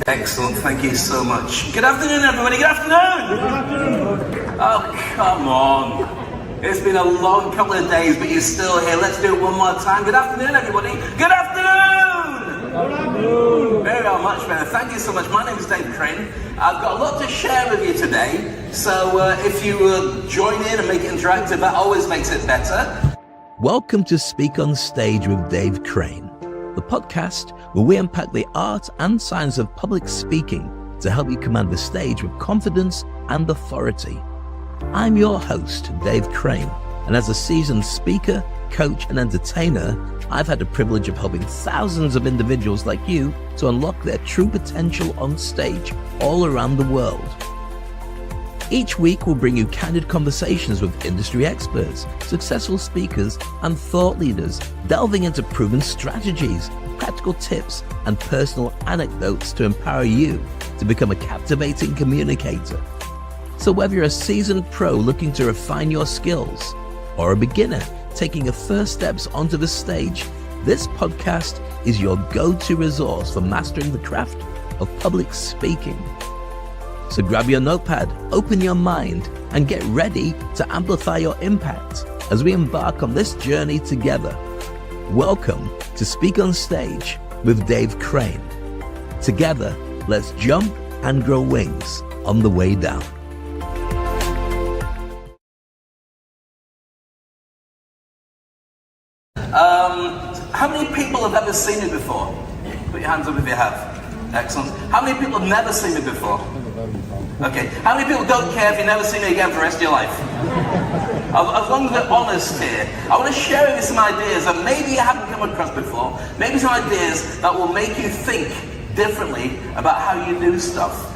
Excellent, thank you so much. Good afternoon, everybody. Good afternoon. Good afternoon. Oh, come on. It's been a long couple of days, but you're still here. Let's do it one more time. Good afternoon, everybody. Good afternoon. Good afternoon. Very well, much better. Thank you so much. My name is davecrane. I've got a lot to share with you today. So if you join in and make it interactive, that always makes it better. Welcome to Speak on Stage with davecrane, the podcast where we unpack the art and science of public speaking to help you command the stage with confidence and authority. I'm your host, davecrane, and as a seasoned speaker, coach, and entertainer, I've had the privilege of helping thousands of individuals like you to unlock their true potential on stage all around the world. Each week, we'll bring you candid conversations with industry experts, successful speakers, and thought leaders, delving into proven strategies, practical tips, and personal anecdotes to empower you to become a captivating communicator. So whether you're a seasoned pro looking to refine your skills, or a beginner taking your first steps onto the stage, this podcast is your go-to resource for mastering the craft of public speaking. So grab your notepad, open your mind, and get ready to amplify your impact as we embark on this journey together. Welcome to Speak on Stage with davecrane. Together, let's jump and grow wings on the way down. How many people have ever seen me before? Put your hands up if you have. Excellent. How many people have never seen me before? Okay. How many people don't care if you never see me again for the rest of your life? As long as we're honest here, I want to share with you some ideas that maybe you haven't come across before. Maybe some ideas that will make you think differently about how you do stuff.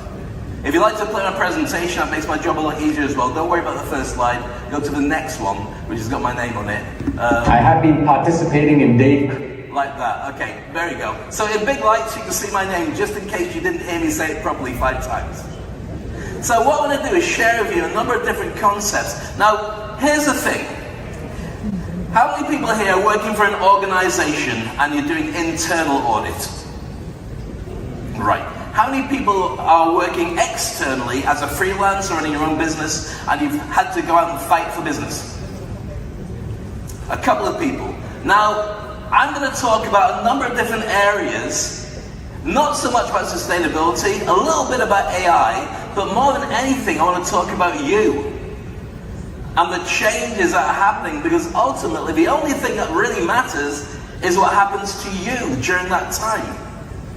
If you like to play my presentation, that makes my job a lot easier as well. Don't worry about the first slide. Go to the next one, which has got my name on it. I have been participating in Dave. Like that. Okay, there you go. So in big lights, you can see my name, just in case you didn't hear me say it properly 5 times. So what I want to do is share with you a number of different concepts. Now, here's the thing. How many people here are working for an organization and you're doing internal audit? Right. How many people are working externally as a freelancer running your own business and you've had to go out and fight for business? A couple of people. Now, I'm going to talk about a number of different areas, not so much about sustainability, a little bit about AI, but more than anything, I want to talk about you and the changes that are happening, because ultimately the only thing that really matters is what happens to you during that time.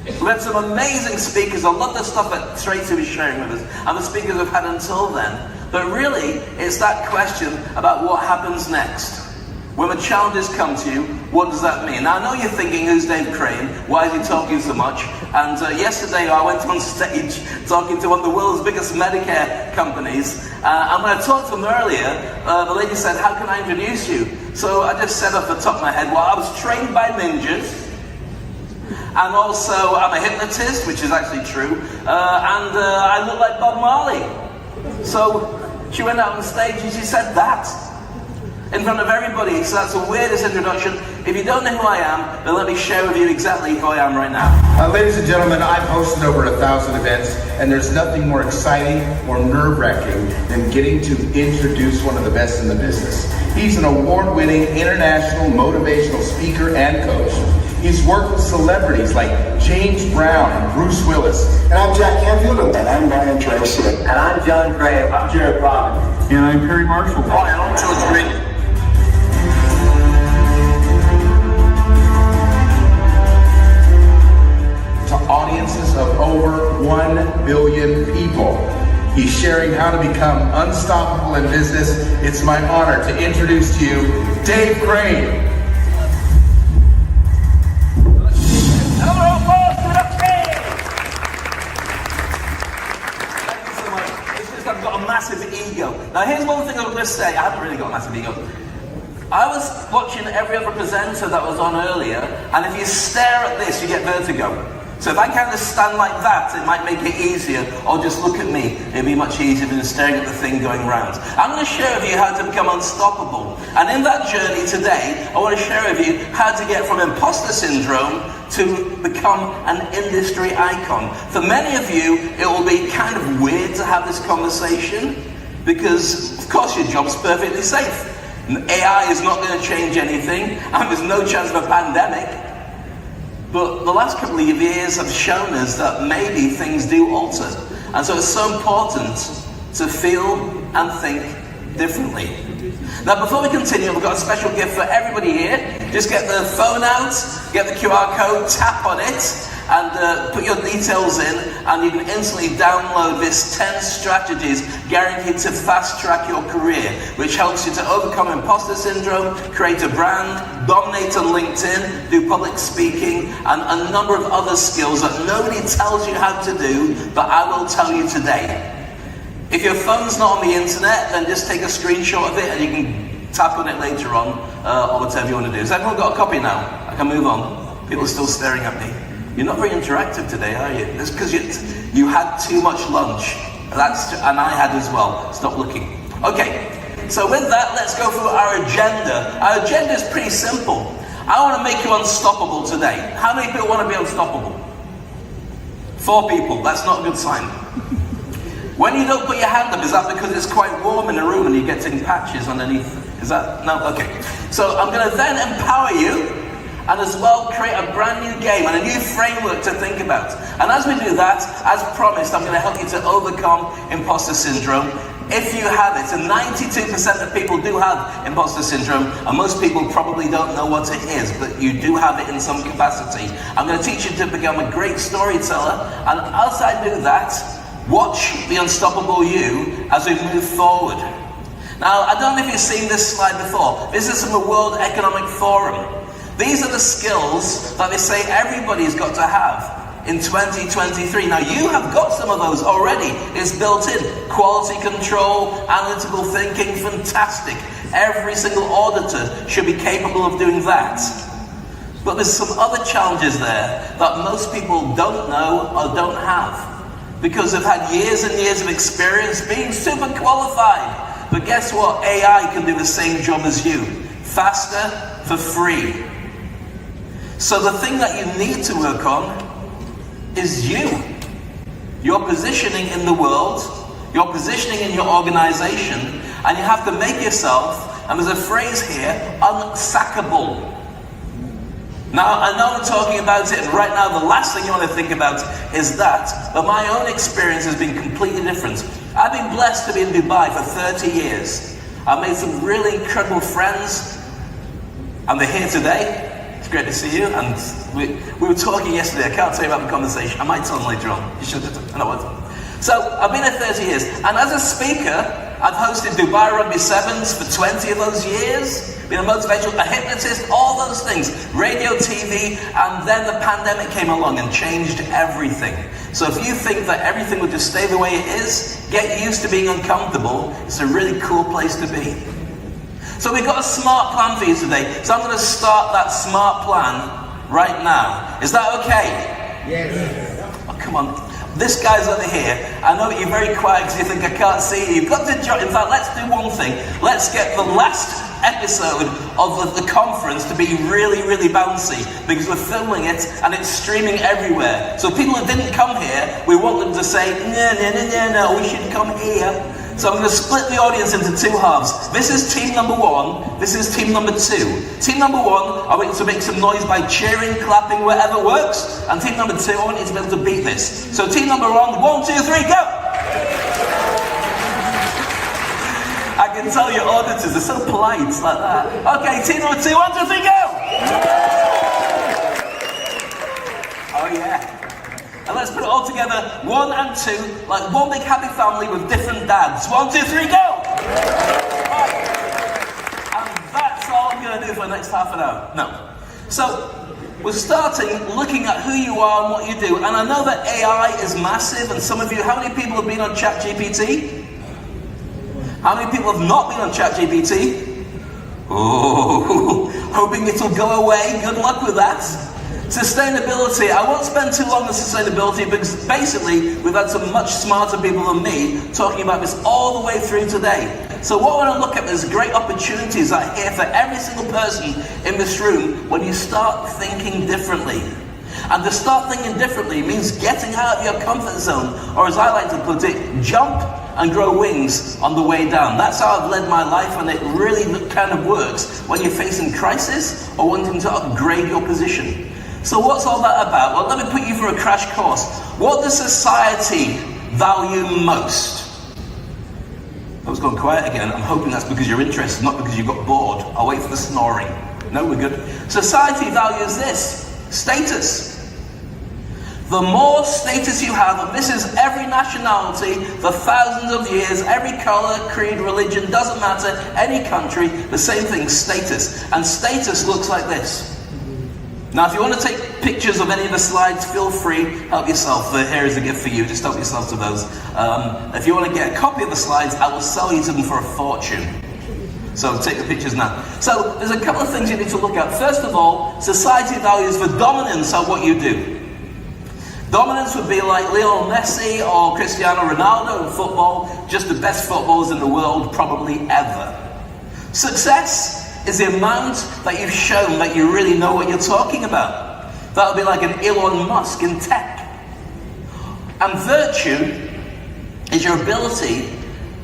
We had some amazing speakers. I love the stuff that Tracy was sharing with us and the speakers we've had until then. But really, it's that question about what happens next. When the challenges come to you, what does that mean? Now, I know you're thinking, who's davecrane? Why is he talking so much? And yesterday I went on stage talking to one of the world's biggest Medicare companies. And when I talked to them earlier, the lady said, how can I introduce you? So I just said off the top of my head, well, I was trained by ninjas. And also, I'm a hypnotist, which is actually true. And I look like Bob Marley. So she went out on stage and she said that in front of everybody. So that's the weirdest introduction. If you don't know who I am, then let me share with you exactly who I am right now. Ladies and gentlemen, I've hosted over 1,000 events, and there's nothing more exciting or nerve-wracking than getting to introduce one of the best in the business. He's an award-winning international motivational speaker and coach. He's worked with celebrities like James Brown and Bruce Willis. And I'm Jack Canfield. And I'm Brian Tracy. And I'm John Gray. I'm Jared Robbins. And I'm Perry Marshall. Hi, I'm George Reed. To audiences of over 1 billion people. He's sharing how to become unstoppable in business. It's my honor to introduce to you davecrane. I've got a massive ego. Now here's one thing I'm going to say. I haven't really got a massive ego. I was watching every other presenter that was on earlier, and if you stare at this, you get vertigo. So if I kind of stand like that, it might make it easier, or just look at me. It'd be much easier than staring at the thing going round. I'm going to share with you how to become unstoppable. And in that journey today, I want to share with you how to get from imposter syndrome to become an industry icon. For many of you, it will be kind of weird to have this conversation, because of course your job's perfectly safe. AI is not going to change anything, and there's no chance of a pandemic. But the last couple of years have shown us that maybe things do alter. And so it's so important to feel and think differently. Now, before we continue, we've got a special gift for everybody here. Just get the phone out, get the QR code, tap on it, and put your details in, and you can instantly download this 10 strategies guaranteed to fast track your career, which helps you to overcome imposter syndrome, create a brand, dominate on LinkedIn, do public speaking, and a number of other skills that nobody tells you how to do, but I will tell you today. If your phone's not on the internet, then just take a screenshot of it and you can tap on it later on, or whatever you want to do. Has everyone got a copy now? I can move on. People are still staring at me. You're not very interactive today, are you? It's because you had too much lunch. And I had as well. Stop looking. Okay, so with that, let's go through our agenda. Our agenda is pretty simple. I want to make you unstoppable today. How many people want to be unstoppable? 4 people. That's not a good sign. When you don't put your hand up, is that because it's quite warm in the room and you're getting patches underneath? Is that? No? Okay. So I'm going to then empower you, and as well create a brand new game and a new framework to think about. And as we do that, as promised, I'm going to help you to overcome imposter syndrome. If you have it, and 92% of people do have imposter syndrome, and most people probably don't know what it is, but you do have it in some capacity. I'm going to teach you to become a great storyteller, and as I do that, watch the unstoppable you as we move forward. Now, I don't know if you've seen this slide before. This is from the World Economic Forum. These are the skills that they say everybody's got to have in 2023. Now, you have got some of those already. It's built in. Quality control, analytical thinking, fantastic. Every single auditor should be capable of doing that. But there's some other challenges there that most people don't know or don't have, because they've had years and years of experience being super qualified. But guess what? AI can do the same job as you, faster, for free. So the thing that you need to work on is you. Your positioning in the world, your positioning in your organization, and you have to make yourself, and there's a phrase here, unsackable. Now, I know I'm talking about it, and right now the last thing you want to think about is that, but my own experience has been completely different. I've been blessed to be in Dubai for 30 years. I've made some really incredible friends, and they're here today. It's great to see you, and we were talking yesterday. I can't tell you about the conversation. I might tell them later on. You should have. I know what. So, I've been here 30 years, and as a speaker, I've hosted Dubai Rugby Sevens for 20 of those years, been a motivational, a hypnotist, all those things, radio, TV, and then the pandemic came along and changed everything. So if you think that everything will just stay the way it is, get used to being uncomfortable. It's a really cool place to be. So we've got a smart plan for you today. So I'm going to start that smart plan right now. Is that okay? Yes. Oh, come on. This guy's over here. I know that you're very quiet because you think I can't see you. You've got to join. In fact, let's do one thing. Let's get the last episode of the conference to be really, really bouncy, because we're filming it and it's streaming everywhere. So people who didn't come here, we want them to say, no, we should come here. So I'm going to split the audience into 2 halves. This is team number 1. This is team number 2. Team number 1, I want you to make some noise by cheering, clapping, whatever works. And team number 2, I want you to be able to beat this. So team number 1, 1, 2, 3, go! I can tell your auditors, they're so polite, it's like that. Okay, team number 2, 1, 2, 3, go! Oh yeah. And let's put it all together, 1 and 2, like one big happy family with different dads. 1, 2, 3, go! Right. And that's all I'm going to do for the next half an hour. No. So, we're starting looking at who you are and what you do. And I know that AI is massive, and some of you, how many people have been on ChatGPT? How many people have not been on ChatGPT? Oh, hoping it'll go away. Good luck with that. Sustainability. I won't spend too long on sustainability because basically we've had some much smarter people than me talking about this all the way through today. So what I want to look at is great opportunities that are here for every single person in this room when you start thinking differently. And to start thinking differently means getting out of your comfort zone, or as I like to put it, jump and grow wings on the way down. That's how I've led my life, and it really kind of works when you're facing crisis or wanting to upgrade your position. So what's all that about? Well, let me put you through a crash course. What does society value most? I was going quiet again. I'm hoping that's because you're interested, not because you got bored. I'll wait for the snoring. No, we're good. Society values this: status. The more status you have, and this is every nationality for thousands of years, every color, creed, religion, doesn't matter, any country, the same thing, status. And status looks like this. Now, if you want to take pictures of any of the slides, feel free, help yourself. Here is a gift for you, just help yourself to those. If you want to get a copy of the slides, I will sell you them for a fortune. So take the pictures now. So there's a couple of things you need to look at. First of all, society values the dominance of what you do. Dominance would be like Lionel Messi or Cristiano Ronaldo in football, just the best footballers in the world probably ever. Success is the amount that you've shown that you really know what you're talking about. That would be like an Elon Musk in tech. And virtue is your ability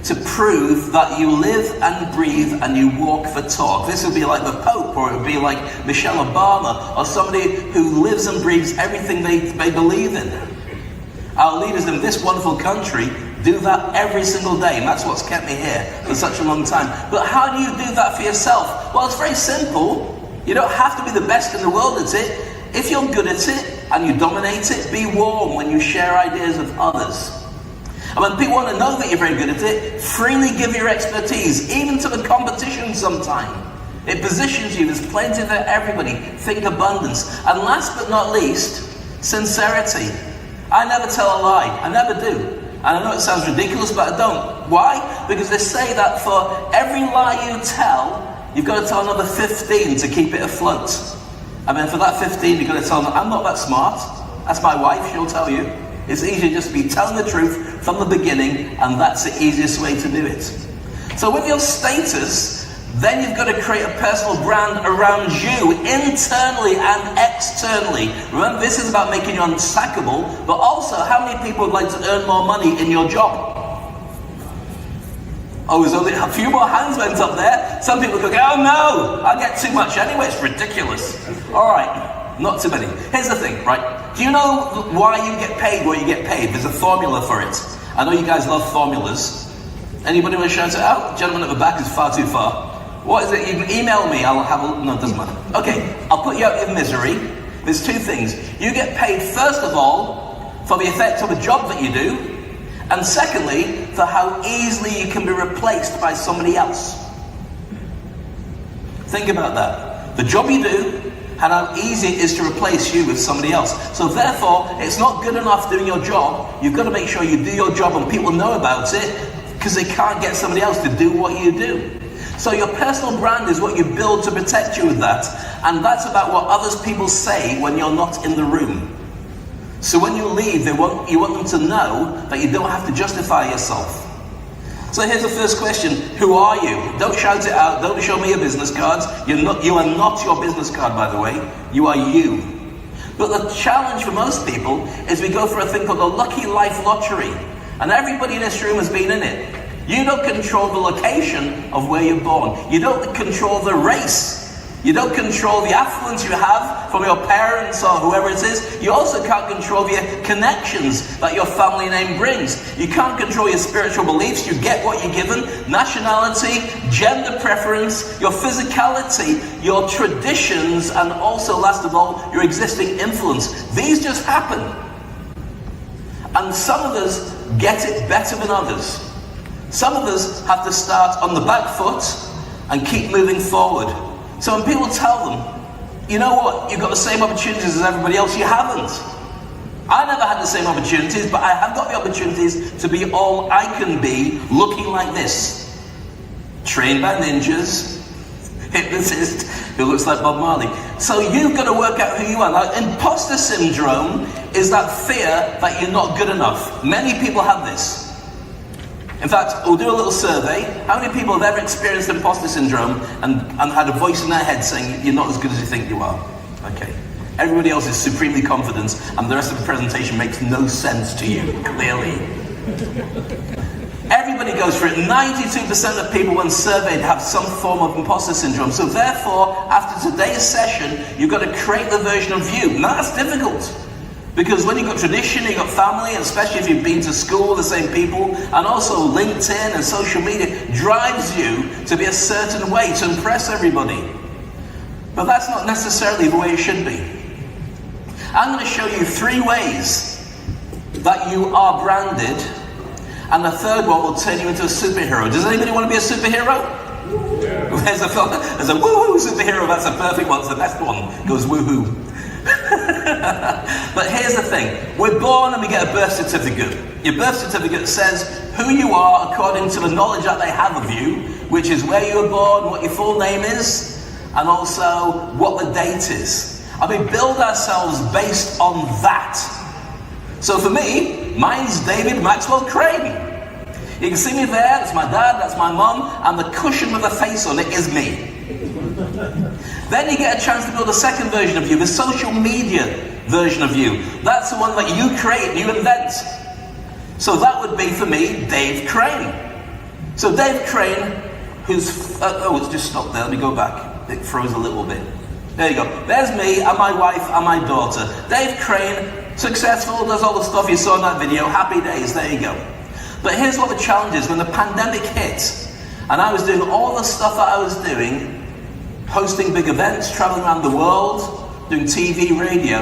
to prove that you live and breathe and you walk the talk. This would be like the Pope, or it would be like Michelle Obama, or somebody who lives and breathes everything they believe in. Our leaders in this wonderful country do that every single day, and that's what's kept me here for such a long time. But how do you do that for yourself? Well, it's very simple. You don't have to be the best in the world at it. If you're good at it and you dominate it, be warm when you share ideas with others. And when people want to know that you're very good at it, freely give your expertise, even to the competition sometime. It positions you, there's plenty for everybody. Think abundance. And last but not least, sincerity. I never tell a lie, I never do. And I know it sounds ridiculous, but I don't. Why? Because they say that for every lie you tell, you've got to tell another 15 to keep it afloat. And then for that 15, you've got to tell them, I'm not that smart. That's my wife, she'll tell you. It's easier just to be telling the truth from the beginning, and that's the easiest way to do it. So with your status, then you've got to create a personal brand around you, internally and externally. Remember, this is about making you unsackable, but also how many people would like to earn more money in your job? Oh, there's only a few more hands went up there. Some people go, oh no, I get too much anyway, it's ridiculous. All right, not too many. Here's the thing, right? Do you know why you get paid what you get paid? There's a formula for it. I know you guys love formulas. Anybody want to shout it out? Gentleman at the back is far too far. What is it? You can email me, I'll have a... No, it doesn't matter. Okay, I'll put you out of misery. There's two things. You get paid, first of all, for the effect of a job that you do, and secondly, for how easily you can be replaced by somebody else. Think about that. The job you do, and how easy it is to replace you with somebody else. So therefore, it's not good enough doing your job. You've got to make sure you do your job and people know about it, because they can't get somebody else to do what you do. So your personal brand is what you build to protect you with that, and that's about what others people say when you're not in the room. So when you leave, you want them to know that you don't have to justify yourself. So here's the first question: who are you? Don't shout it out. Don't show me your business cards. You are not your business card, by the way. You are you. But the challenge for most people is we go for a thing called the Lucky Life Lottery, and everybody in this room has been in it. You don't control the location of where you're born. You don't control the race. You don't control the affluence you have from your parents or whoever it is. You also can't control the connections that your family name brings. You can't control your spiritual beliefs. You get what you're given. Nationality, gender preference, your physicality, your traditions, and also, last of all, your existing influence. These just happen. And some of us get it better than others. Some of us have to start on the back foot and keep moving forward. So when people tell them, you know what, you've got the same opportunities as everybody else, you haven't. I never had the same opportunities, but I have got the opportunities to be all I can be, looking like this. Trained by ninjas, hypnotist, who looks like Bob Marley. So you've got to work out who you are. Now, imposter syndrome is that fear that you're not good enough. Many people have this. In fact, we'll do a little survey. How many people have ever experienced imposter syndrome and had a voice in their head saying you're not as good as you think you are? Okay. Everybody else is supremely confident, and the rest of the presentation makes no sense to you, clearly. Everybody goes for it. 92% of people when surveyed have some form of imposter syndrome. So therefore, after today's session, you've got to create the version of you. Now that's difficult. Because when you've got tradition, you've got family, and especially if you've been to school with the same people, and also LinkedIn and social media drives you to be a certain way to impress everybody. But that's not necessarily the way it should be. I'm going to show you 3 ways that you are branded, and the third one will turn you into a superhero. Does anybody want to be a superhero? Yeah. There's a woohoo superhero, that's a perfect one, it's the best one, goes woohoo. But here's the thing, we're born and we get a birth certificate. Your birth certificate says who you are according to the knowledge that they have of you, which is where you were born, what your full name is, and also what the date is. And we build ourselves based on that. So for me, mine's David Maxwell Crane. You can see me there, that's my dad, that's my mum, and the cushion with a face on it is me. Then you get a chance to build a second version of you, the social media version of you. That's the one that you create, you invent. So that would be for me, Dave Crane. So Dave Crane, who's, it's just stopped there, let me go back. It froze a little bit. There you go. There's me and my wife and my daughter. Dave Crane, successful, does all the stuff you saw in that video, happy days, there you go. But here's what the challenge is, when the pandemic hit, and I was doing all the stuff that I was doing, hosting big events, traveling around the world, doing TV, radio.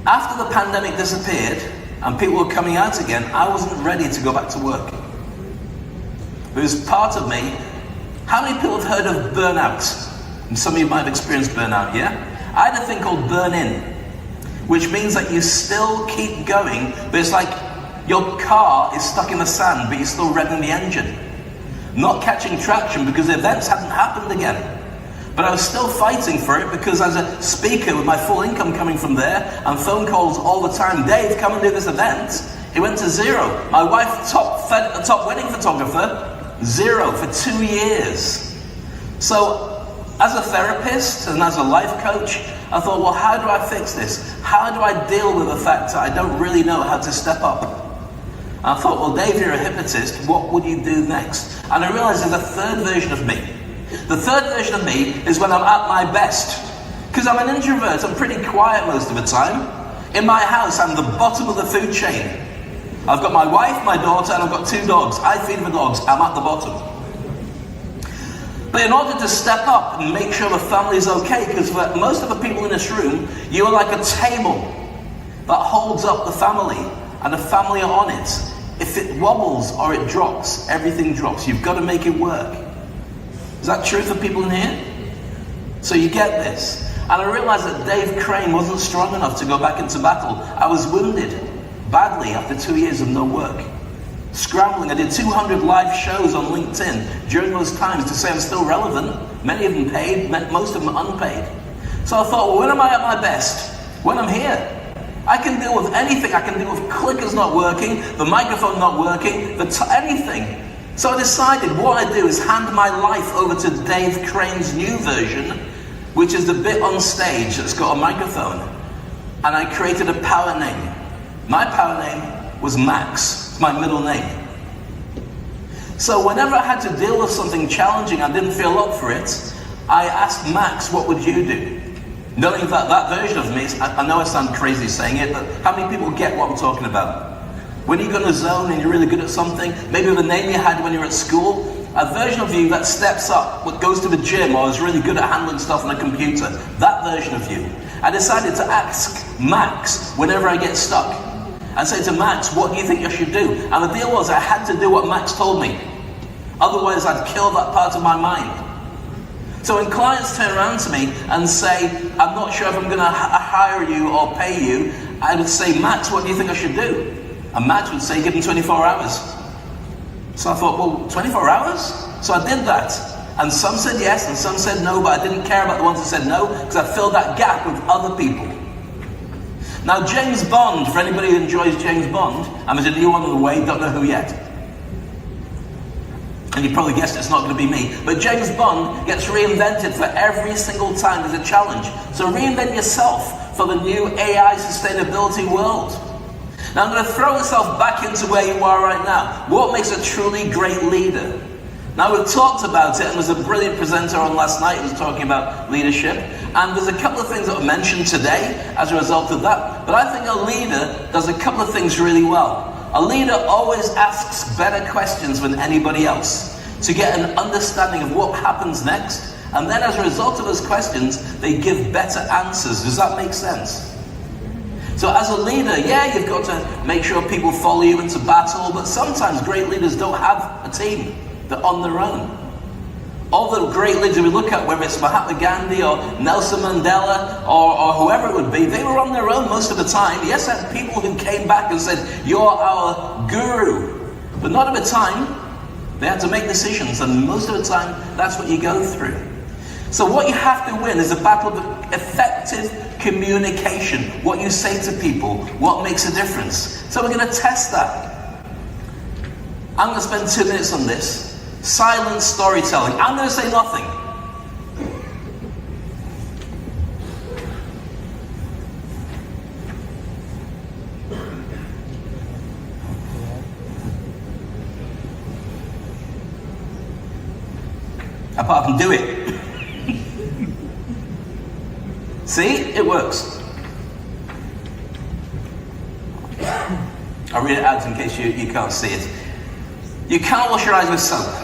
After the pandemic disappeared and people were coming out again, I wasn't ready to go back to work. It was part of me. How many people have heard of burnout? And some of you might have experienced burnout, yeah? I had a thing called burn-in, which means that you still keep going, but it's like your car is stuck in the sand, but you're still revving the engine. Not catching traction because the events hadn't happened again. But I was still fighting for it because as a speaker with my full income coming from there and phone calls all the time, Dave, come and do this event, it went to 0. My wife, top wedding photographer, 0 for 2 years. So as a therapist and as a life coach, I thought, well, how do I fix this? How do I deal with the fact that I don't really know how to step up? And I thought, well, Dave, you're a hypnotist, what would you do next? And I realized there's a third version of me. The third version of me is when I'm at my best. Because I'm an introvert, I'm pretty quiet most of the time. In my house, I'm the bottom of the food chain. I've got my wife, my daughter, and I've got 2 dogs. I feed the dogs, I'm at the bottom. But in order to step up and make sure the family is okay, because for most of the people in this room, you are like a table that holds up the family, and the family are on it. If it wobbles or it drops, everything drops. You've got to make it work. Is that true for people in here? So you get this. And I realized that Dave Crane wasn't strong enough to go back into battle. I was wounded badly after 2 years of no work. Scrambling. I did 200 live shows on LinkedIn during those times to say I'm still relevant. Many of them paid, most of them unpaid. So I thought, well, when am I at my best? When I'm here. I can deal with anything. I can deal with clickers not working, the microphone not working, anything. So I decided what I do is hand my life over to Dave Crane's new version, which is the bit on stage that's got a microphone. And I created a power name. My power name was Max. It's my middle name. So whenever I had to deal with something challenging, I didn't feel up for it, I asked Max, what would you do? Knowing that version of me, I know I sound crazy saying it, but how many people get what I'm talking about? When you go in a zone and you're really good at something, maybe the name you had when you were at school, a version of you that steps up, what goes to the gym or is really good at handling stuff on a computer, that version of you. I decided to ask Max whenever I get stuck and say to Max, what do you think I should do? And the deal was I had to do what Max told me. Otherwise I'd kill that part of my mind. So when clients turn around to me and say, I'm not sure if I'm going to hire you or pay you, I would say, Max, what do you think I should do? And Max would say, give them 24 hours. So I thought, well, 24 hours? So I did that. And some said yes, and some said no, but I didn't care about the ones that said no, because I filled that gap with other people. Now, James Bond, for anybody who enjoys James Bond, and there's a new one on the way, don't know who yet. And you probably guessed it's not going to be me. But James Bond gets reinvented for every single time there's a challenge. So reinvent yourself for the new AI sustainability world. Now I'm going to throw myself back into where you are right now. What makes a truly great leader? Now we've talked about it, and there's a brilliant presenter on last night who was talking about leadership, and there's a couple of things that were mentioned today as a result of that. But I think a leader does a couple of things really well. A leader always asks better questions than anybody else to get an understanding of what happens next, and then as a result of those questions, they give better answers. Does that make sense? So as a leader, yeah, you've got to make sure people follow you into battle, but sometimes great leaders don't have a team. They're on their own. All the great leaders we look at, whether it's Mahatma Gandhi or Nelson Mandela or whoever it would be, they were on their own most of the time. Yes, I had people who came back and said, "You're our guru." But not at the time. They had to make decisions, and most of the time, that's what you go through. So what you have to win is a battle of effective communication. What you say to people, what makes a difference. So we're going to test that. I'm going to spend 2 minutes on this. Silent storytelling. I'm going to say nothing. Apart from do it. See? It works. I'll read it out in case you can't see it. You can't wash your eyes with soap.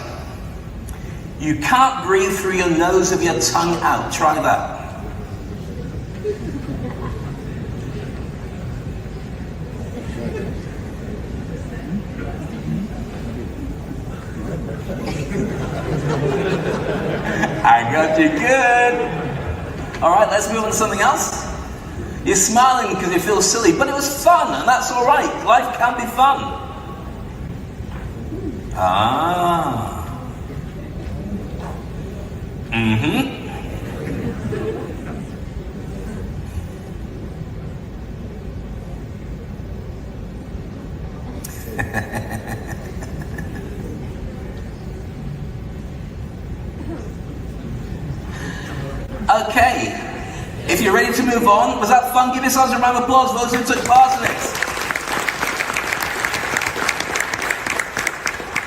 You can't breathe through your nose with your tongue out. Try that. I got you good. All right, let's move on to something else. You're smiling because you feel silly, but it was fun, and that's all right. Life can be fun. Ah. Okay, if you're ready to move on, was that fun? Give yourselves a round of applause for those who took part in it.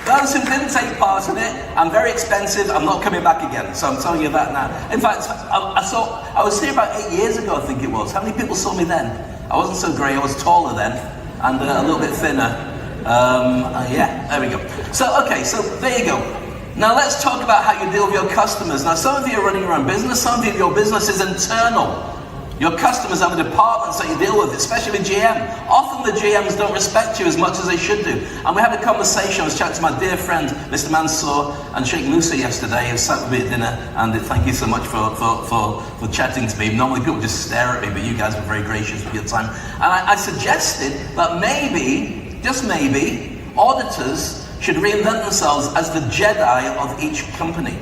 Those who didn't take part in it, I'm very expensive, I'm not coming back again, so I'm telling you that now. In fact, I was here about 8 years ago, I think it was. How many people saw me then? I wasn't so grey, I was taller then, and a little bit thinner. Yeah, there we go. So, okay, so there you go. Now let's talk about how you deal with your customers. Now some of you are running your own business, some of you, your business is internal. Your customers have the departments that you deal with, especially with GM. Often the GMs don't respect you as much as they should do. And we had a conversation, I was chatting to my dear friend, Mr. Mansour and Sheikh Musa yesterday, who sat with me at dinner, and thank you so much for chatting to me. Normally people just stare at me, but you guys were very gracious with your time. And I suggested that maybe, just maybe, auditors should reinvent themselves as the Jedi of each company.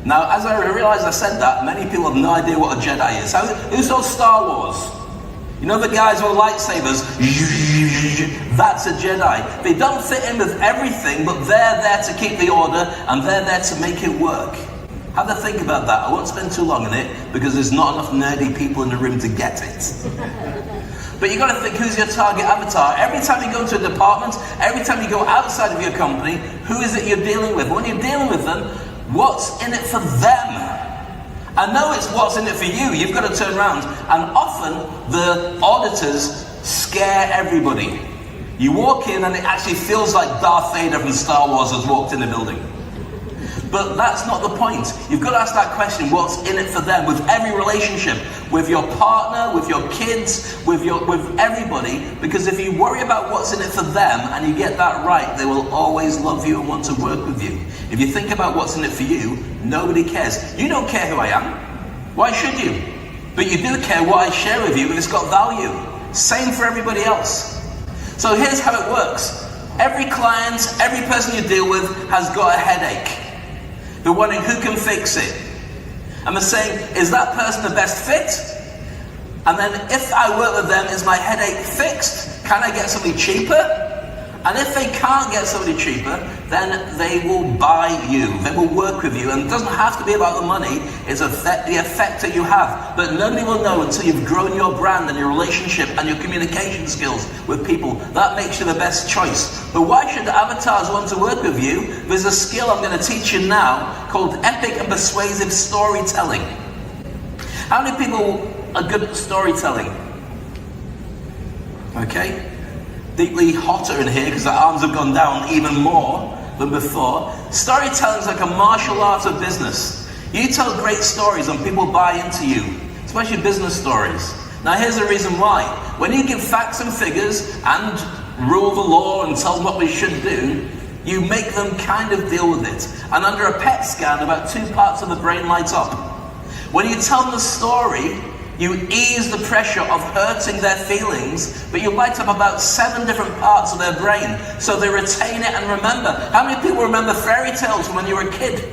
Now, as I realized I said that, many people have no idea what a Jedi is. Who saw Star Wars? You know the guys with lightsabers? That's a Jedi. They don't fit in with everything, but they're there to keep the order, and they're there to make it work. Have a think about that. I won't spend too long on it, because there's not enough nerdy people in the room to get it. But you've got to think, who's your target avatar? Every time you go into a department, every time you go outside of your company, who is it you're dealing with? When you're dealing with them, what's in it for them? I know it's what's in it for you. You've got to turn around. And often, the auditors scare everybody. You walk in and it actually feels like Darth Vader from Star Wars has walked in the building. But that's not the point. You've got to ask that question, what's in it for them? With every relationship, with your partner, with your kids, with everybody. Because if you worry about what's in it for them and you get that right, they will always love you and want to work with you. If you think about what's in it for you, nobody cares. You don't care who I am. Why should you? But you do care what I share with you if it's got value. Same for everybody else. So here's how it works. Every client, every person you deal with has got a headache. They're wondering who can fix it. And they're saying, is that person the best fit? And then if I work with them, is my headache fixed? Can I get somebody cheaper? And if they can't get somebody cheaper, then they will buy you. They will work with you. And it doesn't have to be about the money. It's the effect that you have. But nobody will know until you've grown your brand and your relationship and your communication skills with people. That makes you the best choice. But why should avatars want to work with you? There's a skill I'm going to teach you now called epic and persuasive storytelling. How many people are good at storytelling? Okay? Deeply hotter in here because the arms have gone down even more than before. Storytelling is like a martial art of business. You tell great stories and people buy into you, especially business stories. Now here's the reason why. When you give facts and figures and rule the law and tell them what we should do, you make them kind of deal with it. And under a PET scan, about 2 parts of the brain light up. When you tell them the story, you ease the pressure of hurting their feelings, but you light up about 7 different parts of their brain, so they retain it and remember. How many people remember fairy tales from when you were a kid?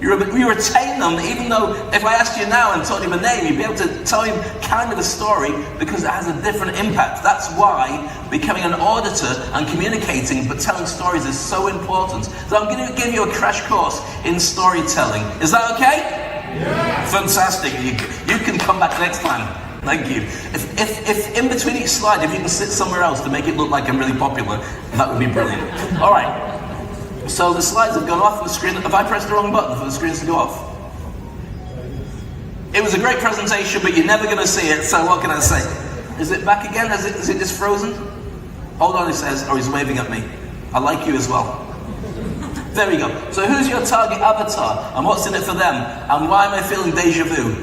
You retain them, even though if I asked you now and told you the name, you'd be able to tell him kind of a story because it has a different impact. That's why becoming an auditor and communicating but telling stories is so important. So I'm going to give you a crash course in storytelling. Is that okay? Yeah. Fantastic. You can come back next time. Thank you. If in between each slide, if you can sit somewhere else to make it look like I'm really popular, that would be brilliant. All right. So the slides have gone off the screen. Have I pressed the wrong button for the screens to go off? It was a great presentation, but you're never going to see it, so what can I say? Is it back again? Is it just frozen? Hold on, he says, or he's waving at me. I like you as well. There we go. So who's your target avatar, and what's in it for them, and why am I feeling deja vu?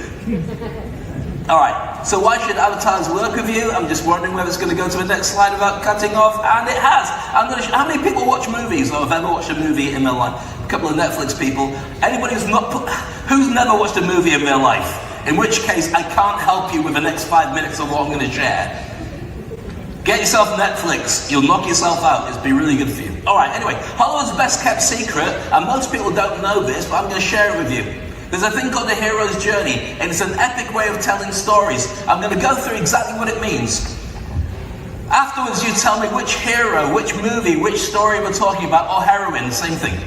Alright, so why should avatars work with you? I'm just wondering whether it's going to go to the next slide without cutting off, and it has. I'm going to how many people watch movies, or have ever watched a movie in their life? A couple of Netflix people. Anybody who's never watched a movie in their life? In which case, I can't help you with the next 5 minutes of what I'm going to share. Get yourself Netflix, you'll knock yourself out, it'll be really good for you. Alright, anyway, Hollywood's best kept secret, and most people don't know this, but I'm going to share it with you. There's a thing called the hero's journey, and it's an epic way of telling stories. I'm going to go through exactly what it means. Afterwards, you tell me which hero, which movie, which story we're talking about, or heroine, same thing.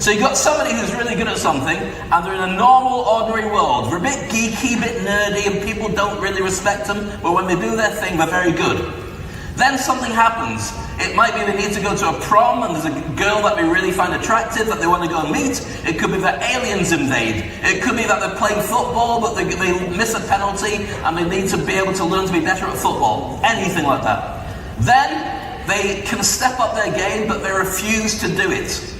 So you've got somebody who's really good at something, and they're in a normal, ordinary world. They're a bit geeky, a bit nerdy, and people don't really respect them, but when they do their thing, they're very good. Then something happens. It might be they need to go to a prom and there's a girl that they really find attractive that they want to go and meet. It could be that aliens invade. It could be that they're playing football but they miss a penalty and they need to be able to learn to be better at football. Anything like that. Then they can step up their game but they refuse to do it.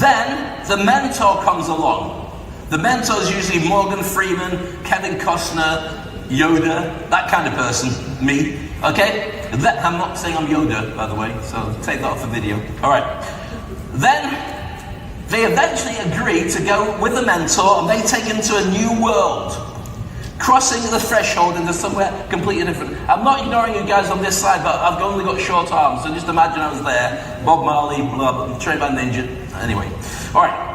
Then the mentor comes along. The mentor is usually Morgan Freeman, Kevin Costner, Yoda, that kind of person, me. Okay? I'm not saying I'm Yoda, by the way, so take that off the video. Alright. Then, they eventually agree to go with the mentor and they take him to a new world. Crossing the threshold into somewhere completely different. I'm not ignoring you guys on this side, but I've only got short arms, so just imagine I was there. Bob Marley, blah, blah, trained by Ninja. Anyway. Alright.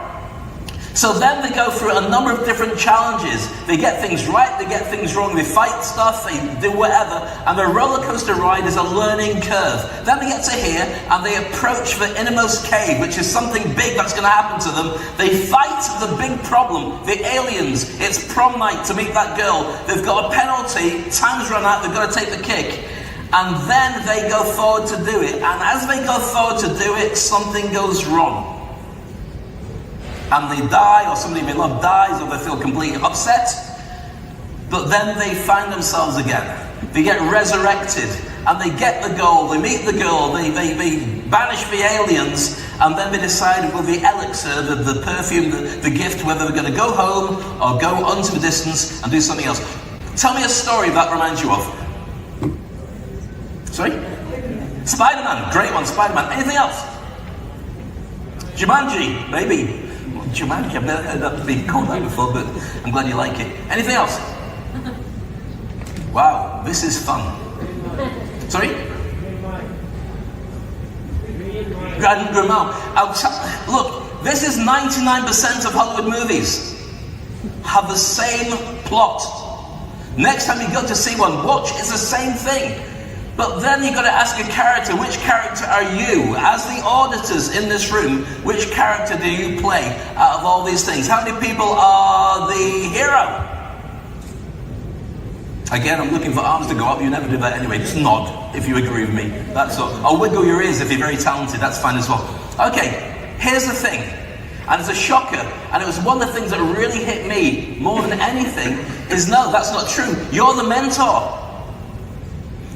So then they go through a number of different challenges. They get things right, they get things wrong, they fight stuff, they do whatever, and the roller coaster ride is a learning curve. Then they get to here, and they approach the innermost cave, which is something big that's going to happen to them. They fight the big problem, the aliens. It's prom night to meet that girl. They've got a penalty, time's run out, they've got to take the kick. And then they go forward to do it, and as they go forward to do it, something goes wrong. And they die, or somebody they love dies, or they feel completely upset. But then they find themselves again. They get resurrected, and they get the goal, they meet the girl, they banish the aliens, and then they decide with the elixir, the perfume, the gift, whether they're going to go home, or go onto the distance, and do something else. Tell me a story that reminds you of. Sorry? Spider-Man, great one, Spider-Man. Anything else? Jumanji, maybe. Jumanji, I've never heard that being called that before, but I'm glad you like it. Anything else? Wow, this is fun. Sorry? Grand Grimal. Look, this This is 99% of Hollywood movies. Have the same plot. Next time you go to see one, watch, it's the same thing. But then you've got to ask a character, which character are you? As the auditors in this room, which character do you play out of all these things? How many people are the hero? Again, I'm looking for arms to go up. You never do that anyway. Just nod if you agree with me. That's all. Or wiggle your ears if you're very talented. That's fine as well. Okay, here's the thing. And it's a shocker. And it was one of the things that really hit me more than anything is no, that's not true. You're the mentor.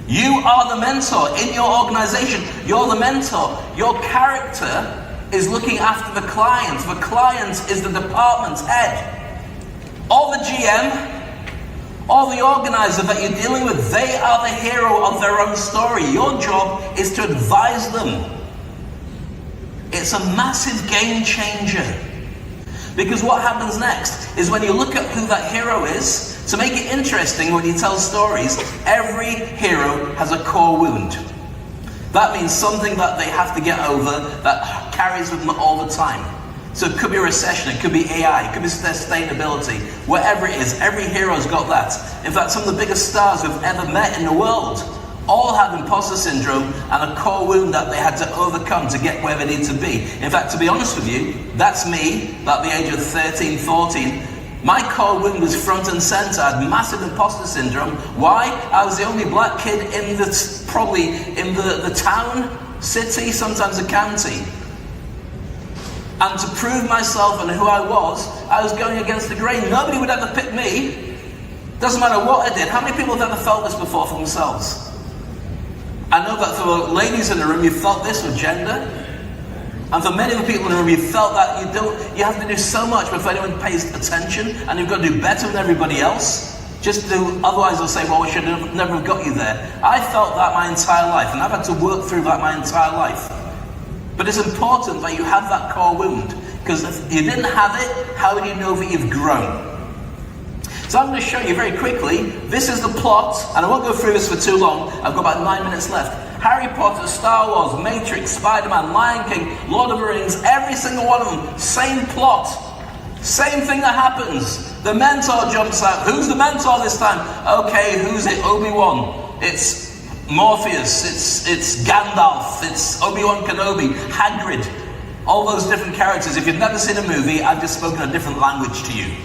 You are the mentor in your organization. You're the mentor. Your character is looking after the client. The client is the department head. Or the GM, or the organizer that you're dealing with. They are the hero of their own story. Your job is to advise them. It's a massive game changer. Because what happens next is when you look at who that hero is, to make it interesting when you tell stories, every hero has a core wound. That means something that they have to get over that carries with them all the time. So it could be recession, it could be AI, it could be sustainability, whatever it is, every hero's got that. In fact, some of the biggest stars we've ever met in the world all have imposter syndrome and a core wound that they had to overcome to get where they need to be. In fact, to be honest with you, that's me, at the age of 13, 14. My core wound was front and center. I had massive imposter syndrome. Why? I was the only black kid in the town, city, sometimes a county. And to prove myself and who I was going against the grain. Nobody would ever pick me. Doesn't matter what I did. How many people have ever felt this before for themselves? I know that for the ladies in the room, you felt this with gender. And for many of the people in the room, you felt that you have to do so much before anyone pays attention, and you've got to do better than everybody else. Otherwise they'll say, well, we should have never have got you there. I felt that my entire life, and I've had to work through that my entire life. But it's important that you have that core wound, because if you didn't have it, how would you know that you've grown? So I'm going to show you very quickly, this is the plot, and I won't go through this for too long, I've got about 9 minutes left. Harry Potter, Star Wars, Matrix, Spider-Man, Lion King, Lord of the Rings, every single one of them, same plot, same thing that happens. The mentor jumps out. Who's the mentor this time? Okay, who's it? Obi-Wan. It's Morpheus, it's Gandalf, it's Obi-Wan Kenobi, Hagrid, all those different characters. If you've never seen a movie, I've just spoken a different language to you.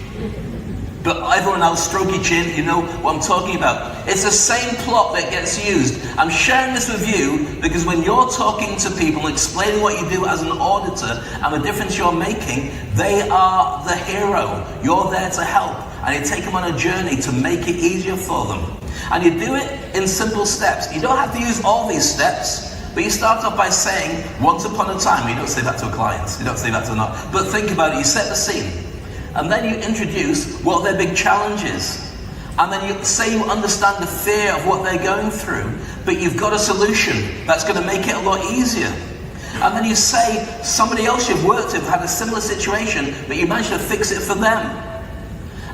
But everyone else, strokey chin, you know what I'm talking about. It's the same plot that gets used. I'm sharing this with you because when you're talking to people and explaining what you do as an auditor and the difference you're making, they are the hero. You're there to help. And you take them on a journey to make it easier for them. And you do it in simple steps. You don't have to use all these steps. But you start off by saying, once upon a time. You don't say that to a client. You don't say that to another. But think about it. You set the scene. And then you introduce what their big challenge is. And then you say you understand the fear of what they're going through, but you've got a solution that's going to make it a lot easier. And then you say somebody else you've worked with had a similar situation, but you managed to fix it for them.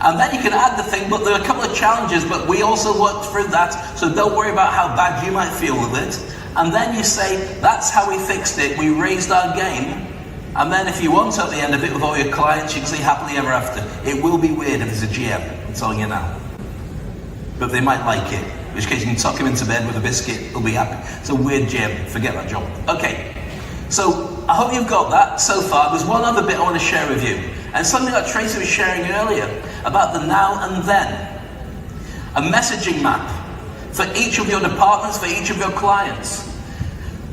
And then you can add the thing, but there are a couple of challenges, but we also worked through that, so don't worry about how bad you might feel with it. And then you say, that's how we fixed it, we raised our game. And then if you want at the end of it with all your clients, you can say happily ever after. It will be weird if it's a GM, I'm telling you now. But they might like it, in which case you can tuck him into bed with a biscuit, he'll be happy. It's a weird GM, forget that job. Okay, so I hope you've got that so far. There's one other bit I want to share with you. And something that Tracy was sharing earlier about the now and then. A messaging map for each of your departments, for each of your clients.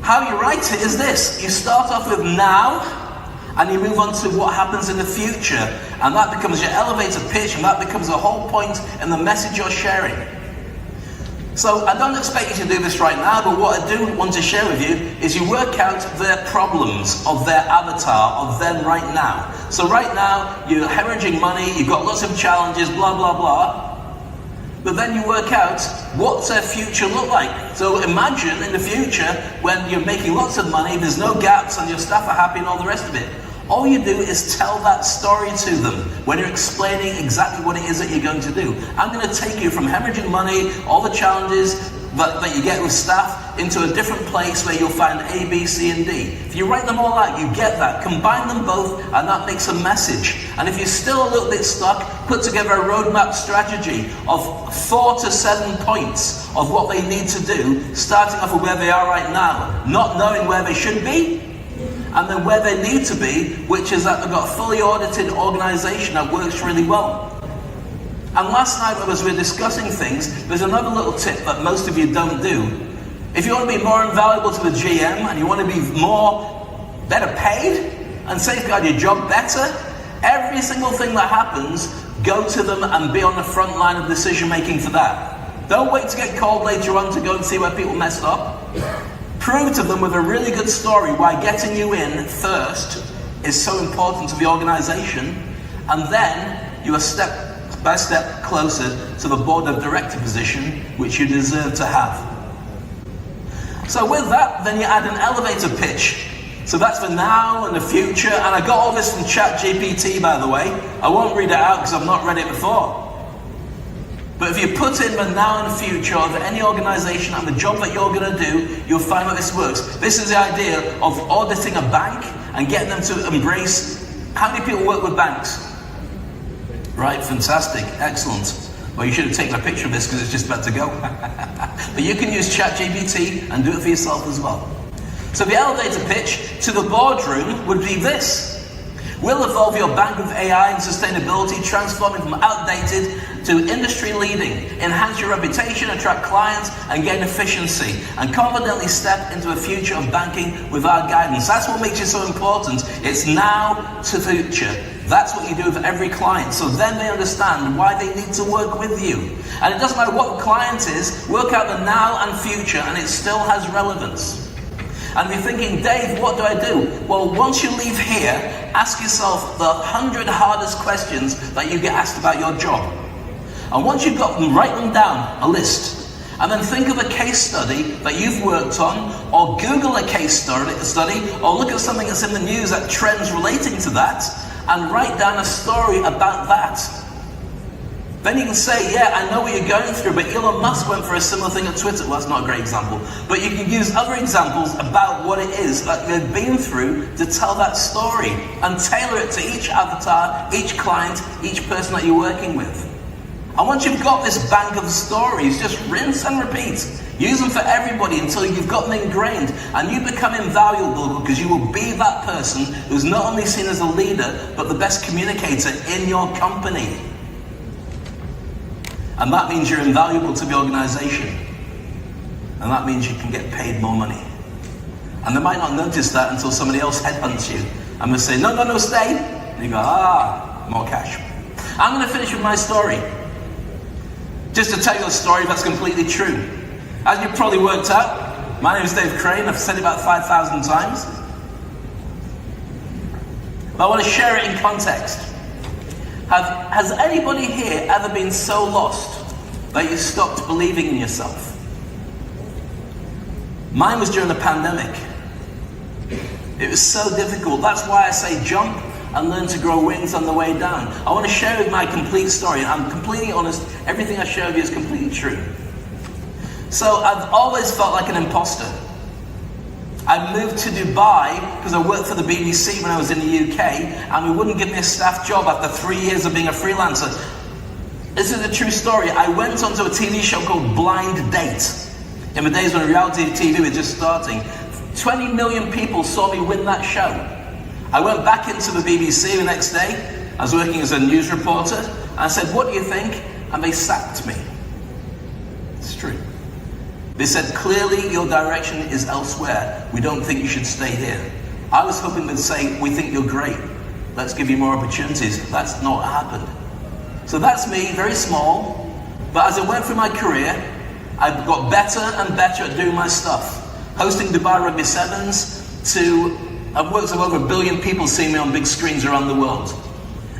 How you write it is this. You start off with now, and you move on to what happens in the future, and that becomes your elevator pitch, and that becomes the whole point in the message you're sharing. So I don't expect you to do this right now, but what I do want to share with you is you work out their problems of their avatar, of them right now. So right now, you're hemorrhaging money, you've got lots of challenges, blah, blah, blah. But then you work out what's their future look like. So imagine in the future when you're making lots of money, there's no gaps and your staff are happy and all the rest of it. All you do is tell that story to them when you're explaining exactly what it is that you're going to do. I'm going to take you from hemorrhaging money, all the challenges, that you get with staff into a different place where you'll find A, B, C, and D. If you write them all out, you get that. Combine them both, and that makes a message. And if you're still a little bit stuck, put together a roadmap strategy of 4 to 7 points of what they need to do, starting off with where they are right now, not knowing where they should be, and then where they need to be, which is that they've got a fully audited organization that works really well. And last night as we were discussing things, there's another little tip that most of you don't do. If you want to be more invaluable to the GM and you want to be better paid and safeguard your job better, every single thing that happens, go to them and be on the front line of decision making for that. Don't wait to get called later on to go and see where people messed up. Prove to them with a really good story why getting you in first is so important to the organization, and then you are step by step closer to the board of director position, which you deserve to have. So with that, then you add an elevator pitch. So that's for now and the future, and I got all this from ChatGPT, by the way. I won't read it out because I've not read it before. But if you put in the now and future of any organization and the job that you're going to do, you'll find that this works. This is the idea of auditing a bank and getting them to embrace. How many people work with banks? Right, fantastic, excellent. Well, you should have taken a picture of this because it's just about to go. But you can use ChatGPT and do it for yourself as well. So the elevator pitch to the boardroom would be this. We'll evolve your bank with AI and sustainability, transforming from outdated to industry leading. Enhance your reputation, attract clients, and gain efficiency. And confidently step into a future of banking with our guidance. That's what makes it so important. It's now to future. That's what you do with every client. So then they understand why they need to work with you. And it doesn't matter what the client is, work out the now and future, and it still has relevance. And if you're thinking, Dave, what do I do? Well, once you leave here, ask yourself the 100 hardest questions that you get asked about your job. And once you've got them, write them down, a list. And then think of a case study that you've worked on, or Google a case study, or look at something that's in the news that trends relating to that, and write down a story about that. Then you can say, yeah, I know what you're going through, but Elon Musk went for a similar thing at Twitter. Well, that's not a great example. But you can use other examples about what it is that you've been through to tell that story and tailor it to each avatar, each client, each person that you're working with. And once you've got this bank of stories, just rinse and repeat. Use them for everybody until you've got them ingrained and you become invaluable, because you will be that person who's not only seen as a leader, but the best communicator in your company. And that means you're invaluable to the organization. And that means you can get paid more money. And they might not notice that until somebody else headhunts you. And they say, no, stay. And you go, more cash. I'm going to finish with my story. Just to tell you a story that's completely true. As you've probably worked out, my name is Dave Crane. I've said it about 5,000 times. But I want to share it in context. Has anybody here ever been so lost that you stopped believing in yourself? Mine was during the pandemic. It was so difficult. That's why I say jump and learn to grow wings on the way down. I want to share with my complete story. I'm completely honest. Everything I share with you is completely true. So I've always felt like an imposter. I moved to Dubai because I worked for the BBC when I was in the UK, and we wouldn't give me a staff job after 3 years of being a freelancer. This is a true story. I went onto a TV show called Blind Date in the days when reality TV was just starting. 20 million people saw me win that show. I went back into the BBC the next day. I was working as a news reporter, and I said, what do you think? And they sacked me. It's true. They said, clearly your direction is elsewhere. We don't think you should stay here. I was hoping they'd say, we think you're great. Let's give you more opportunities. That's not what happened. So that's me, very small. But as I went through my career, I got better and better at doing my stuff. Hosting Dubai Rugby Sevens to, I've worked with over 1 billion people seeing me on big screens around the world,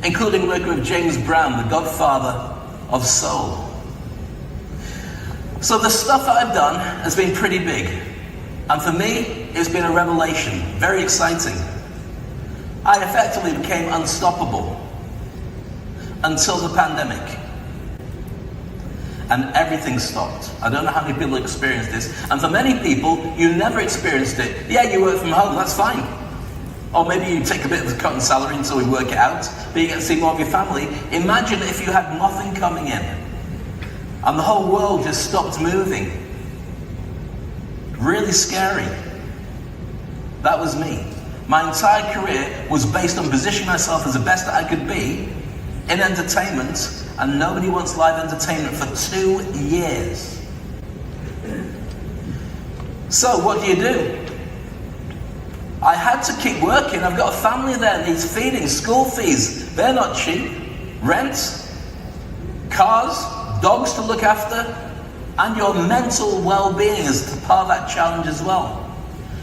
including working with James Brown, the godfather of soul. So the stuff that I've done has been pretty big. And for me, it's been a revelation, very exciting. I effectively became unstoppable until the pandemic. and everything stopped. I don't know how many people experienced this, and for many people, you never experienced it. Yeah, you work from home, that's fine. Or maybe you take a bit of the cut and salary until we work it out, but you get to see more of your family. Imagine if you had nothing coming in, and the whole world just stopped moving. Really scary. That was me. My entire career was based on positioning myself as the best that I could be in entertainment, and nobody wants live entertainment for 2 years. So what do? I had to keep working. I've got a family there that needs feeding, school fees. They're not cheap. Rent, cars, dogs to look after, and your mental well-being is part of that challenge as well.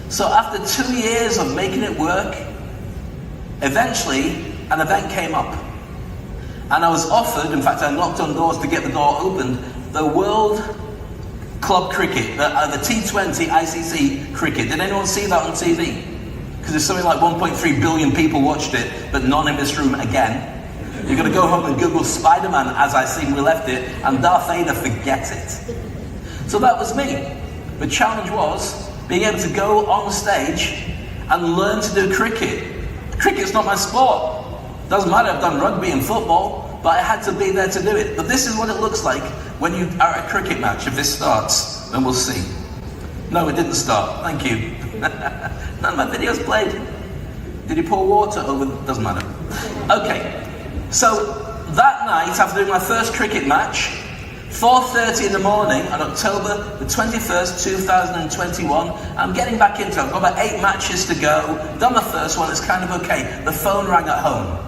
So after 2 years of making it work, eventually an event came up. And I was offered, in fact I knocked on doors to get the door opened, the World Club Cricket, the T20 ICC cricket. Did anyone see that on TV? Because there's something like 1.3 billion people watched it, but none in this room again. You're going to go home and Google Spider-Man as I see we left it, and Darth Vader, forget it. So that was me. The challenge was being able to go on stage and learn to do cricket. Cricket's not my sport. Doesn't matter, I've done rugby and football, but I had to be there to do it. But this is what it looks like when you are at a cricket match. If this starts, then we'll see. No, it didn't start. Thank you. None of my videos played. Did you pour water over? Doesn't matter. Okay. So that night, after doing my first cricket match, 4:30 in the morning on October the 21st, 2021, I'm getting back into it. I've got about 8 matches to go. Done the first one, it's kind of okay. The phone rang at home.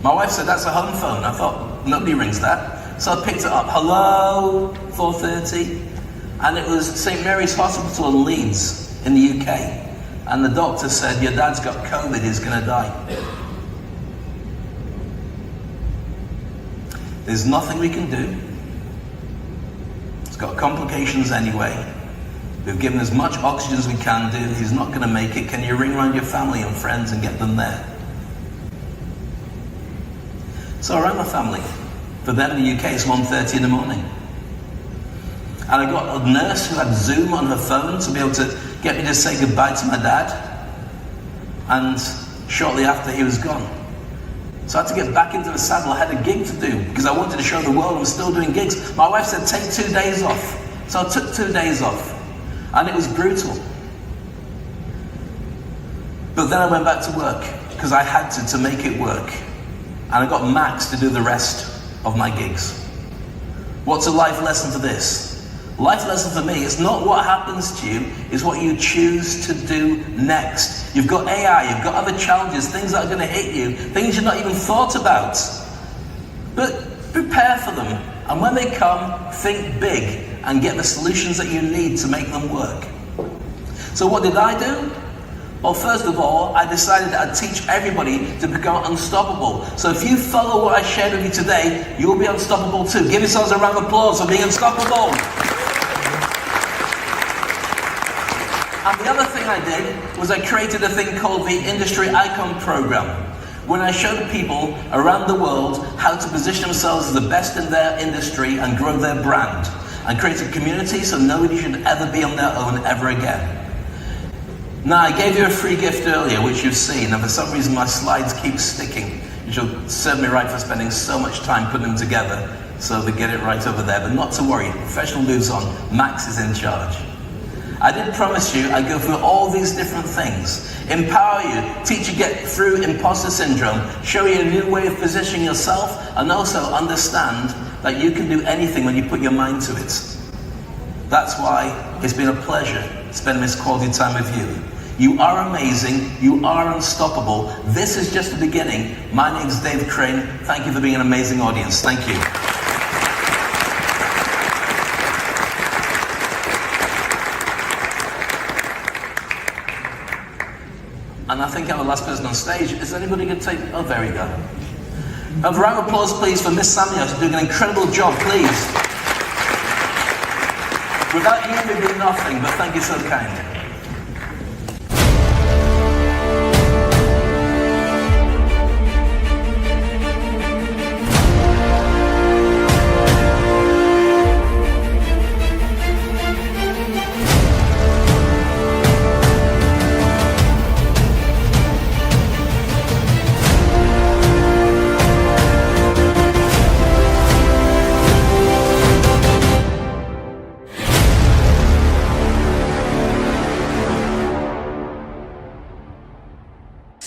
My wife said, that's a home phone. I thought, nobody rings that. So I picked it up. Hello, 4:30. And it was St. Mary's Hospital in Leeds in the UK. And the doctor said, your dad's got COVID, he's going to die. There's nothing we can do. He's got complications anyway. We've given as much oxygen as we can do. He's not going to make it. Can you ring around your family and friends and get them there? So I rang my family. For them in the UK, it's 1:30 in the morning. And I got a nurse who had Zoom on her phone to be able to get me to say goodbye to my dad. And shortly after, he was gone. So I had to get back into the saddle. I had a gig to do because I wanted to show the world I'm still doing gigs. My wife said, take 2 days off. So I took 2 days off. And it was brutal. But then I went back to work because I had to make it work. And I got Max to do the rest of my gigs. What's a life lesson for this? Life lesson for me is not what happens to you, it's what you choose to do next. You've got AI, you've got other challenges, things that are going to hit you, things you've not even thought about. But prepare for them. And when they come, think big and get the solutions that you need to make them work. So what did I do? Well, first of all, I decided that I'd teach everybody to become unstoppable. So if you follow what I shared with you today, you'll be unstoppable too. Give yourselves a round of applause for being unstoppable. And the other thing I did was I created a thing called the Industry Icon Program, when I showed people around the world how to position themselves as the best in their industry and grow their brand, and create a community so nobody should ever be on their own ever again. Now, I gave you a free gift earlier, which you've seen, and for some reason my slides keep sticking, which will serve me right for spending so much time putting them together, so they get it right over there. But not to worry, professional moves on, Max is in charge. I did promise you I'd go through all these different things, empower you, teach you get through imposter syndrome, show you a new way of positioning yourself, and also understand that you can do anything when you put your mind to it. That's why it's been a pleasure spending this quality time with you. You are amazing, you are unstoppable. This is just the beginning. My name is Dave Crane. Thank you for being an amazing audience. Thank you. And I think I'm the last person on stage. Is anybody going to take... Oh, there we go. A round of applause, please, for Miss Samuels, doing an incredible job, please. Without you, we'd be nothing, but thank you so kind.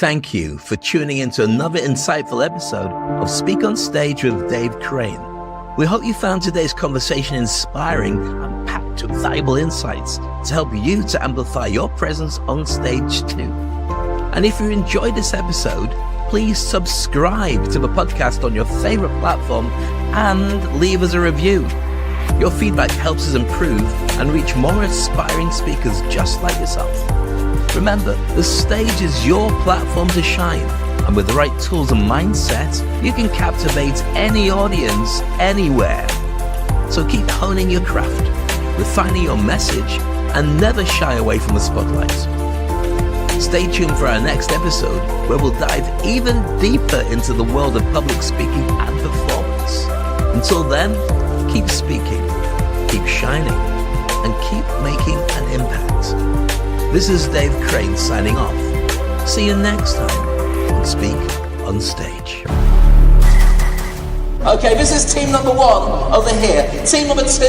thank you for tuning into another insightful episode of Speak on Stage with Dave Crane. We hope you found today's conversation inspiring and packed with valuable insights to help you to amplify your presence on stage too. And if you enjoyed this episode, please subscribe to the podcast on your favorite platform and leave us a review. Your feedback helps us improve and reach more aspiring speakers just like yourself. Remember, the stage is your platform to shine, and with the right tools and mindset, you can captivate any audience anywhere. So keep honing your craft, refining your message, and never shy away from the spotlight. Stay tuned for our next episode, where we'll dive even deeper into the world of public speaking and performance. Until then, keep speaking, keep shining, and keep making an impact. This is Dave Crane signing off. See you next time on Speak on Stage. Okay, this is team number 1 over here. Team number 2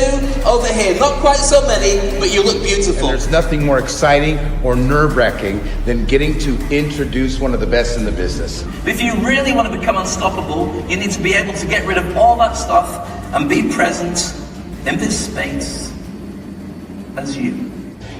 over here. Not quite so many, but you look beautiful. And there's nothing more exciting or nerve-wracking than getting to introduce one of the best in the business. If you really want to become unstoppable, you need to be able to get rid of all that stuff and be present in this space as you.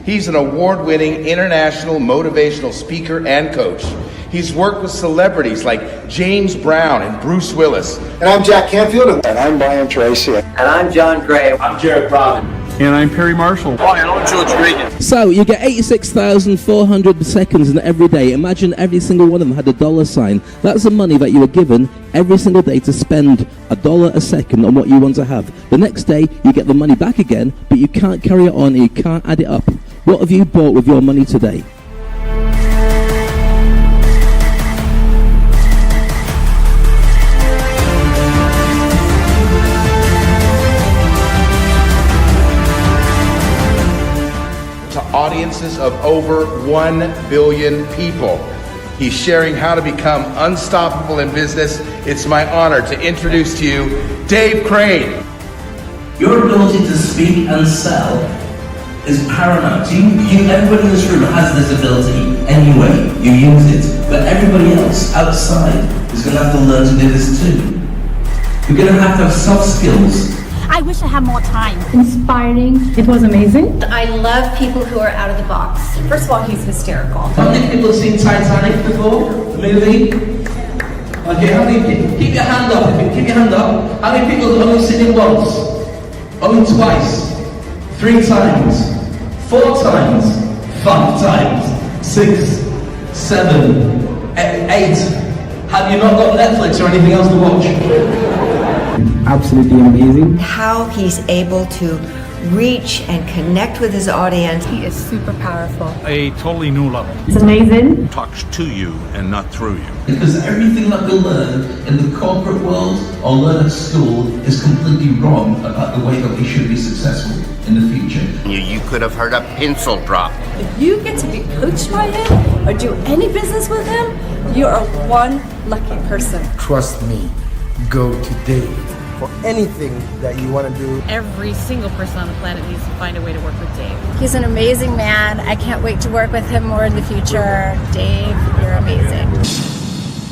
He's an award-winning international motivational speaker and coach. He's worked with celebrities like James Brown and Bruce Willis. And I'm Jack Canfield. And I'm Brian Tracy. And I'm John Gray. I'm Jared Robin. And I'm Perry Marshall. Hi, and I'm George Regan. So you get 86,400 seconds in every day. Imagine every single one of them had a dollar sign. That's the money that you were given every single day to spend $1 a second on what you want to have. The next day you get the money back again, but you can't carry it on and you can't add it up. What have you bought with your money today? To audiences of over 1 billion people. He's sharing how to become unstoppable in business. It's my honor to introduce to you Dave Crane. Your ability to speak and sell is paramount. Everybody in this room has this ability anyway. You use it. But everybody else outside is going to have to learn to do this too. You're going to have soft skills. I wish I had more time. Inspiring. It was amazing. I love people who are out of the box. First of all, he's hysterical. How many people have seen Titanic before? The movie? Okay, how many people? Keep your hand up. Keep your hand up. How many people have only seen it once? Only twice? 3 times? 4 times? 5 times? 6, 7, 8? Have you not got Netflix or anything else to watch? Absolutely amazing. How he's able to reach and connect with his audience. He is super powerful. A totally new level. It's amazing. Talks to you and not through you. Because everything that we learn in the corporate world or learn at school is completely wrong about the way that we should be successful in the future. You could have heard a pencil drop. If you get to be coached by him or do any business with him, you are one lucky person. Trust me. Go to Dave for anything that you want to do. Every single person on the planet needs to find a way to work with Dave. He's an amazing man. I can't wait to work with him more in the future. Dave, you're amazing.